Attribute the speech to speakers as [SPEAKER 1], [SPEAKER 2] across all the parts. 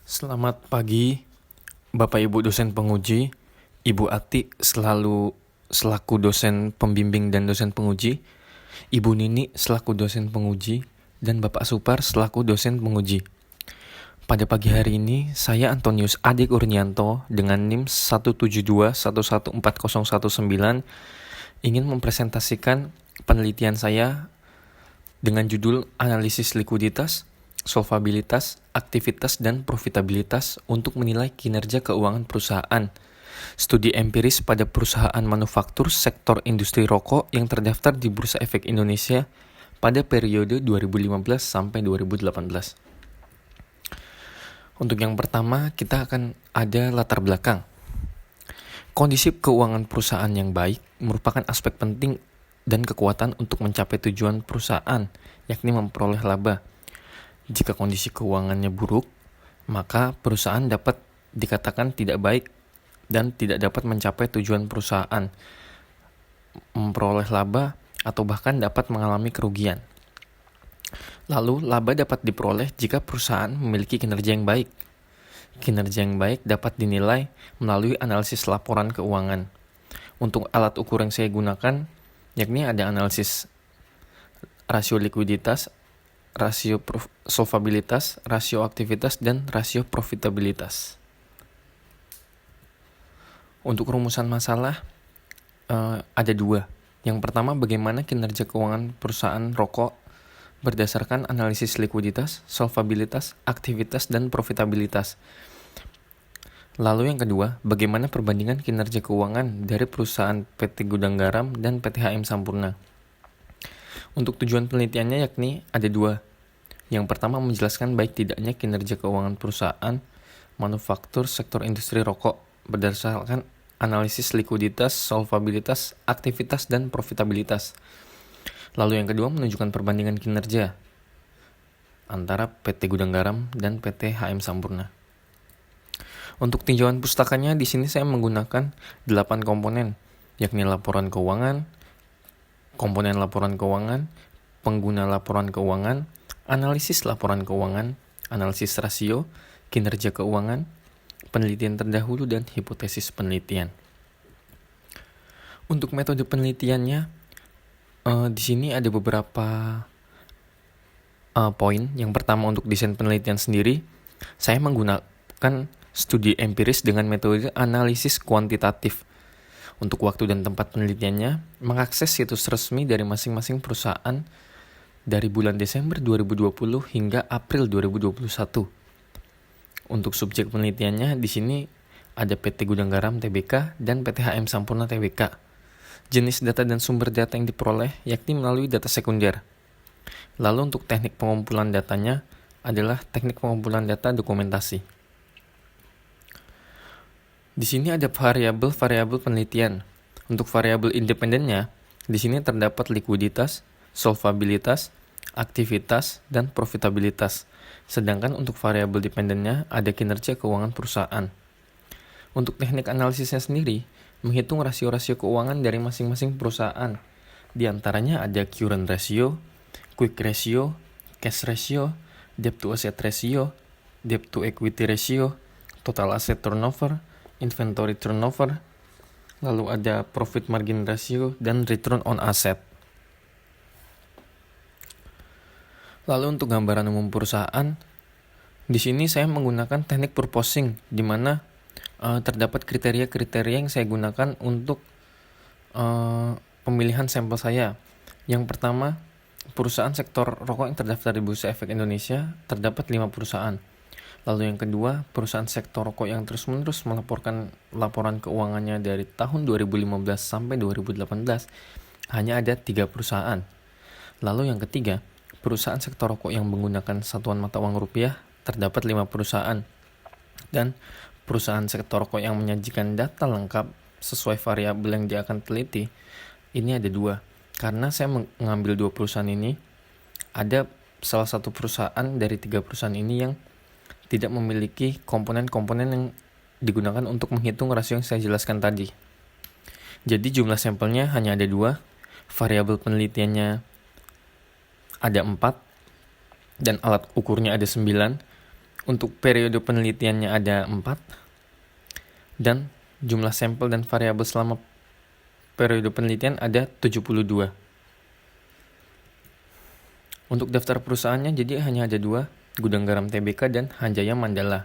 [SPEAKER 1] Selamat pagi, Bapak Ibu dosen penguji, Ibu Ati selaku dosen pembimbing dan dosen penguji, Ibu Nini selaku dosen penguji, dan Bapak Supar selaku dosen penguji. Pada pagi hari ini, saya Antonius Ade Kurnianto dengan NIM 172114019 ingin mempresentasikan penelitian saya dengan judul Analisis Likuiditas, Solvabilitas, Aktivitas, dan Profitabilitas untuk menilai kinerja keuangan perusahaan. Studi empiris pada perusahaan manufaktur sektor industri rokok yang terdaftar di Bursa Efek Indonesia pada periode 2015 sampai 2018. Untuk yang pertama, kita akan ada latar belakang. Kondisi keuangan perusahaan yang baik merupakan aspek penting dan kekuatan untuk mencapai tujuan perusahaan, yakni memperoleh laba. Jika kondisi keuangannya buruk, maka perusahaan dapat dikatakan tidak baik dan tidak dapat mencapai tujuan perusahaan, memperoleh laba, atau bahkan dapat mengalami kerugian. Lalu, laba dapat diperoleh jika perusahaan memiliki kinerja yang baik. Kinerja yang baik dapat dinilai melalui analisis laporan keuangan. Untuk alat ukur yang saya gunakan, yakni ada analisis rasio likuiditas, rasio solvabilitas, rasio aktivitas, dan rasio profitabilitas. Untuk rumusan masalah, ada dua. Yang pertama, bagaimana kinerja keuangan perusahaan rokok berdasarkan analisis likuiditas, solvabilitas, aktivitas, dan profitabilitas. Lalu yang kedua, bagaimana perbandingan kinerja keuangan dari perusahaan PT Gudang Garam dan PT HM Sampurna. Untuk tujuan penelitiannya yakni ada dua. Yang pertama, menjelaskan baik tidaknya kinerja keuangan perusahaan manufaktur sektor industri rokok berdasarkan analisis likuiditas, solvabilitas, aktivitas, dan profitabilitas. Lalu yang kedua, menunjukkan perbandingan kinerja antara PT Gudang Garam dan PT HM Sampurna. Untuk tinjauan pustakanya, di sini saya menggunakan 8 komponen, yakni laporan keuangan, komponen laporan keuangan, pengguna laporan keuangan, analisis laporan keuangan, analisis rasio, kinerja keuangan, penelitian terdahulu, dan hipotesis penelitian. Untuk metode penelitiannya, di sini ada beberapa poin. Yang pertama, untuk desain penelitian sendiri, saya menggunakan studi empiris dengan metode analisis kuantitatif. Untuk waktu dan tempat penelitiannya, mengakses situs resmi dari masing-masing perusahaan dari bulan Desember 2020 hingga April 2021. Untuk subjek penelitiannya, di sini ada PT Gudang Garam Tbk dan PT HM Sampurna Tbk. Jenis data dan sumber data yang diperoleh yakni melalui data sekunder. Lalu untuk teknik pengumpulan datanya adalah teknik pengumpulan data dokumentasi. Di sini ada variabel-variabel penelitian. Untuk variabel independennya, di sini terdapat likuiditas, solvabilitas, aktivitas, dan profitabilitas. Sedangkan untuk variabel dependennya ada kinerja keuangan perusahaan. Untuk teknik analisisnya sendiri, menghitung rasio-rasio keuangan dari masing-masing perusahaan. Di antaranya ada current ratio, quick ratio, cash ratio, debt to asset ratio, debt to equity ratio, total asset turnover, inventory turnover, lalu ada profit margin ratio, dan return on asset. Lalu untuk gambaran umum perusahaan, di sini saya menggunakan teknik purposing, di mana terdapat kriteria-kriteria yang saya gunakan untuk pemilihan sampel saya. Yang pertama, perusahaan sektor rokok yang terdaftar di Bursa Efek Indonesia terdapat 5 perusahaan. Lalu yang kedua, perusahaan sektor rokok yang terus-menerus melaporkan laporan keuangannya dari tahun 2015 sampai 2018 hanya ada 3 perusahaan. Lalu yang ketiga, perusahaan sektor rokok yang menggunakan satuan mata uang rupiah terdapat 5 perusahaan. Dan perusahaan sektor rokok yang menyajikan data lengkap sesuai variabel yang dia akan teliti, ini ada 2. Karena saya mengambil 2 perusahaan ini, ada salah satu perusahaan dari 3 perusahaan ini yang tidak memiliki komponen-komponen yang digunakan untuk menghitung rasio yang saya jelaskan tadi. Jadi jumlah sampelnya hanya ada 2, variabel penelitiannya ada 4, dan alat ukurnya ada 9. Untuk periode penelitiannya ada 4, dan jumlah sampel dan variabel selama periode penelitian ada 72. Untuk daftar perusahaannya jadi hanya ada 2, Gudang Garam Tbk dan Hanjaya Mandala.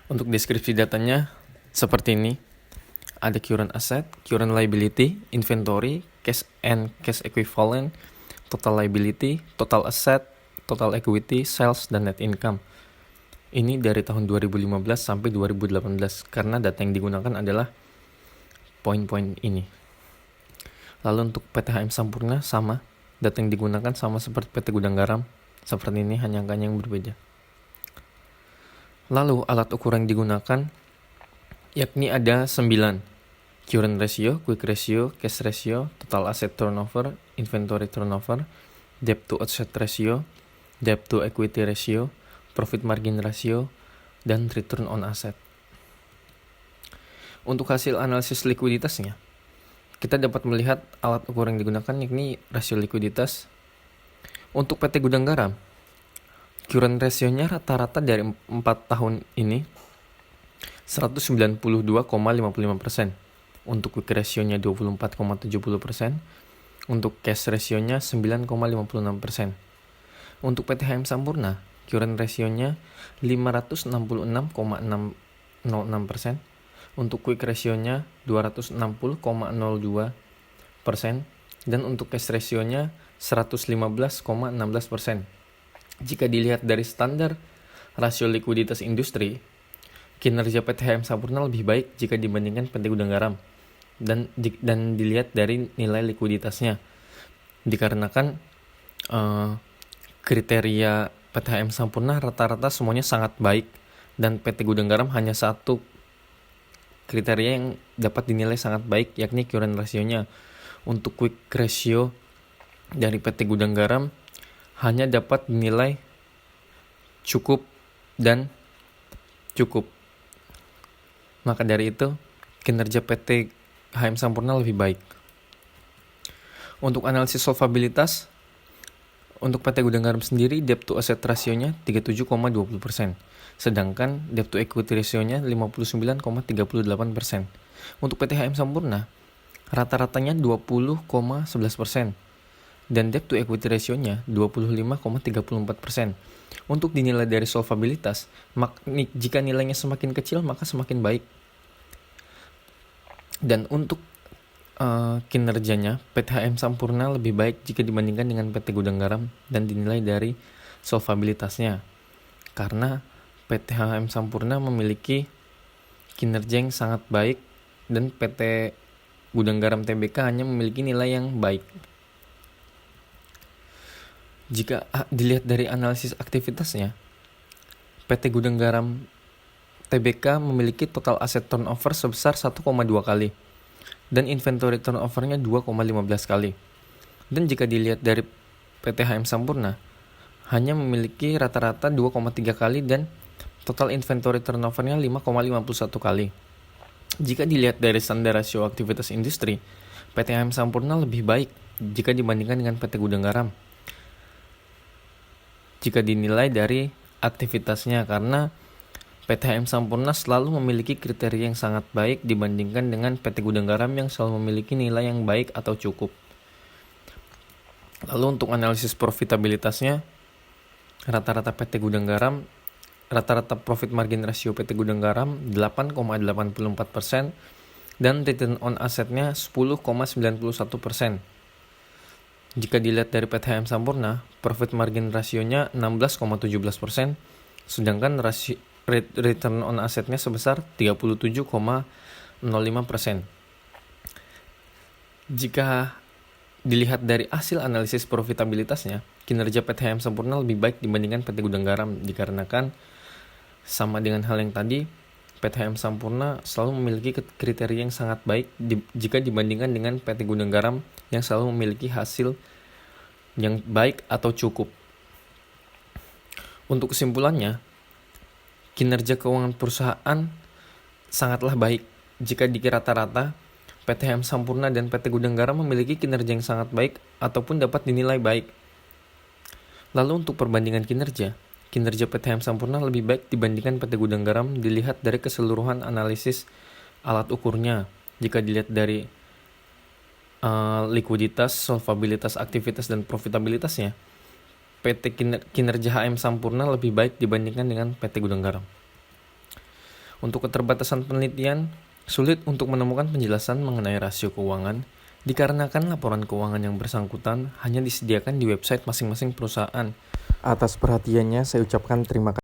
[SPEAKER 1] Untuk deskripsi datanya seperti ini. Ada current asset, current liability, inventory, cash and cash equivalent, total liability, total asset, total equity, sales, dan net income. Ini dari tahun 2015 sampai 2018 karena data yang digunakan adalah poin-poin ini. Lalu untuk PTHM Sampurna sama, data yang digunakan sama seperti PT Gudang Garam, seperti ini, hanya angkanya yang berbeda. Lalu alat ukur yang digunakan yakni ada 9. Current ratio, quick ratio, cash ratio, total asset turnover, inventory turnover, debt to asset ratio, debt to equity ratio, profit margin ratio, dan return on asset. Untuk hasil analisis likuiditasnya, kita dapat melihat alat ukur yang digunakan yakni rasio likuiditas. Untuk PT Gudang Garam, current ratio-nya rata-rata dari 4 tahun ini 192,55%. Untuk quick ratio-nya 24,70%. Untuk cash ratio-nya 9,56%. Untuk PTHM Sampurna, current ratio-nya 566,606%. Untuk quick ratio-nya 260,02%. Dan untuk cash ratio-nya 115,16%. Jika dilihat dari standar rasio likuiditas industri, kinerja PTHM Sampurna lebih baik jika dibandingkan PT Gudang Garam dan dilihat dari nilai likuiditasnya. Dikarenakan kriteria PTHM Sampurna rata-rata semuanya sangat baik dan PT Gudang Garam hanya satu kriteria yang dapat dinilai sangat baik, yakni current ratio-nya. Untuk quick ratio dari PT Gudang Garam hanya dapat dinilai cukup dan cukup. Maka dari itu, kinerja PT HM Sampurna lebih baik. Untuk analisis solvabilitas, untuk PT Gudang Garam sendiri, debt to asset ratio-nya 37,20%. Sedangkan debt to equity ratio-nya 59,38%. Untuk PT HM Sampurna, rata-ratanya 20,11%. Dan debt to equity ratio-nya 25,34%. Untuk dinilai dari solvabilitas, jika nilainya semakin kecil maka semakin baik. Dan untuk kinerjanya, PTHM Sampurna lebih baik jika dibandingkan dengan PT Gudang Garam dan dinilai dari solvabilitasnya. Karena PTHM Sampurna memiliki kinerja yang sangat baik dan PT Gudang Garam Tbk hanya memiliki nilai yang baik. Jika dilihat dari analisis aktivitasnya, PT Gudang Garam Tbk memiliki total asset turnover sebesar 1,2 kali dan inventory turnover-nya 2,15 kali. Dan jika dilihat dari PT HM Sampurna, hanya memiliki rata-rata 2,3 kali dan total inventory turnover-nya 5,51 kali. Jika dilihat dari standar rasio aktivitas industri, PT HM Sampurna lebih baik jika dibandingkan dengan PT Gudang Garam. Jika dinilai dari aktivitasnya, karena PTHM Sampurna selalu memiliki kriteria yang sangat baik dibandingkan dengan PT Gudang Garam yang selalu memiliki nilai yang baik atau cukup. Lalu untuk analisis profitabilitasnya, rata-rata PT Gudang Garam, rata-rata profit margin ratio PT Gudang Garam 8,84% dan return on asset-nya 10,91%. Jika dilihat dari PTHM Sampurna, profit margin rasionya 16,17%, sedangkan return on asset-nya sebesar 37,05%. Jika dilihat dari hasil analisis profitabilitasnya, kinerja PTHM Sampurna lebih baik dibandingkan PT Gudang Garam, dikarenakan sama dengan hal yang tadi, PTHM Sampurna selalu memiliki kriteria yang sangat baik jika dibandingkan dengan PT Gudang Garam yang selalu memiliki hasil yang baik atau cukup. Untuk kesimpulannya, kinerja keuangan perusahaan sangatlah baik jika dikira rata-rata PTHM Sampurna dan PT Gudang Garam memiliki kinerja yang sangat baik ataupun dapat dinilai baik. Lalu untuk perbandingan kinerja PT HM Sampurna lebih baik dibandingkan PT Gudang Garam dilihat dari keseluruhan analisis alat ukurnya. Jika dilihat dari likuiditas, solvabilitas, aktivitas, dan profitabilitasnya, kinerja HM Sampurna lebih baik dibandingkan dengan PT Gudang Garam. Untuk keterbatasan penelitian, sulit untuk menemukan penjelasan mengenai rasio keuangan dikarenakan laporan keuangan yang bersangkutan hanya disediakan di website masing-masing perusahaan. Atas perhatiannya saya ucapkan terima kasih.